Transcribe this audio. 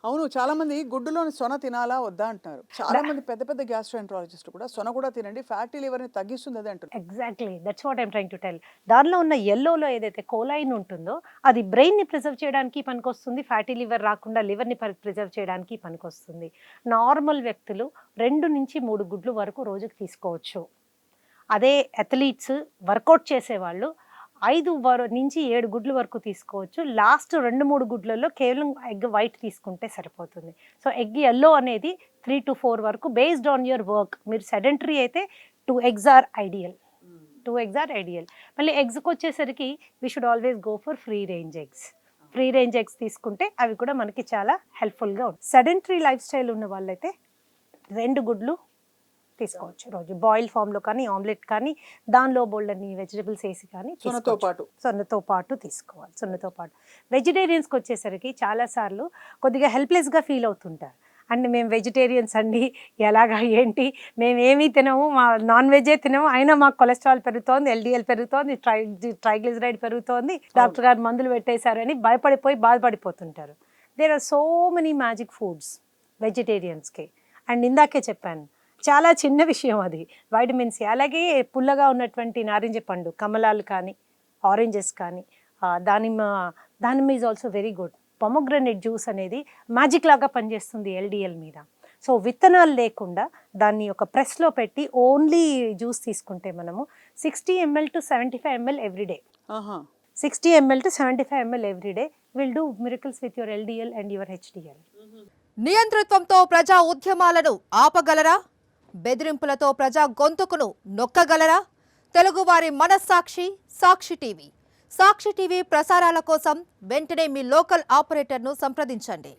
అవును. చాలా మంది గుడ్డులోని సొన తినాలా వద్దా అంటున్నారు. చాలా మంది పెద్ద పెద్ద గ్యాస్ట్రోఎంట్రాలజిస్టులు కూడా సొన కూడా తినండి ఫ్యాటీ లివర్‌ని తగ్గిస్తుంది అదే అంటున్నారు. Exactly. That's what I'm trying to tell. దానిలో ఉన్న యెల్లోలో ఏదైతే కోలైన్ ఉంటుందో అది బ్రెయిన్‌ని ప్రిజర్వ్ చేయడానికి పనికొస్తుంది. ఫ్యాటీ లివర్ రాకుండా లివర్‌ని ప్రిజర్వ్ చేయడానికి పనికొస్తుంది. నార్మల్ వ్యక్తులు 2-3 గుడ్లు వరకు రోజుకి తీసుకోవచ్చు. అదే అథ్లీట్స్, వర్కౌట్ చేసేవాళ్ళు 5-7 గుడ్లు వరకు తీసుకోవచ్చు. లాస్ట్ 2-3 గుడ్లలో కేవలం ఎగ్ వైట్ తీసుకుంటే సరిపోతుంది. సో, ఎగ్ యెల్లో అనేది 3-4 వరకు బేస్డ్ ఆన్ యువర్ వర్క్. మీరు సెడెంటరీ అయితే 2 eggs are ideal. 2 eggs are ideal. మళ్ళీ ఎగ్స్‌కొచ్చేసరికి we should always go for free range eggs. Free range eggs తీసుకుంటే అవి కూడా మనకి చాలా హెల్ప్‌ఫుల్‌గా ఉంటాయి. సెడెంటరీ లైఫ్ స్టైల్ ఉన్న వాళ్ళైతే 2 గుడ్లు తీసుకోవచ్చు రోజు. బాయిల్ ఫామ్‌లో కానీ, ఆమ్లెట్ కానీ, దానిలో బోలెడన్ని వెజిటబుల్స్ ఏసి కానీ సొనతో పాటు. సొనతో పాటు తీసుకోవాలి. సొనతో పాటు. వెజిటేరియన్స్‌కొచ్చేసరికి చాలా సార్లు కొద్దిగా హెల్ప్‌లెస్‌గా ఫీల్ అవుతుంటారు. అండ్ మేము వెజిటేరియన్స్ అండి, ఎలాగా ఏంటి, మేమేమీ తినము, నాన్ వెజ్జే తినము, అయినా మాకు కొలెస్ట్రాల్ పెరుగుతోంది, ఎల్‌డీఎల్ పెరుగుతోంది, ట్రైగ్లిజరైడ్ పెరుగుతోంది, డాక్టర్ గారు మందులు పెట్టేశారని భయపడిపోయి బాధపడిపోతుంటారు. There are so many magic foods వెజిటేరియన్స్‌కి. అండ్ ఇందాకే చెప్పాను, చాలా చిన్న విషయం అది. వైటమిన్ సి, అలాగే పుల్లగా ఉన్నటువంటి నారింజ పండు, కమలాలు కానీ, ఆరెంజెస్ కానీ, దానిమ్మ is also very good. Pomegranate juice అనేది మ్యాజిక్ లాగా పనిచేస్తుంది ఎల్‌డీఎల్ మీద. సో, విత్తనాలు లేకుండా దాన్ని ఒక ప్రెస్‌లో పెట్టి ఓన్లీ జ్యూస్ తీసుకుంటే మనము 60 ml to 75 ml every day. ఆహా! 60 ml to 75 ml every day will do miracles with your LDL and your HDL. నియంతృత్వంతో ప్రజా ఉద్యమాలను ఆపగలరా? బెదిరింపులతో ప్రజా గొంతుకును నొక్కగలరా? తెలుగువారి మనస్సాక్షి సాక్షి టీవీ. సాక్షి టీవీ ప్రసారాల కోసం వెంటనే మీ లోకల్ ఆపరేటర్ను సంప్రదించండి.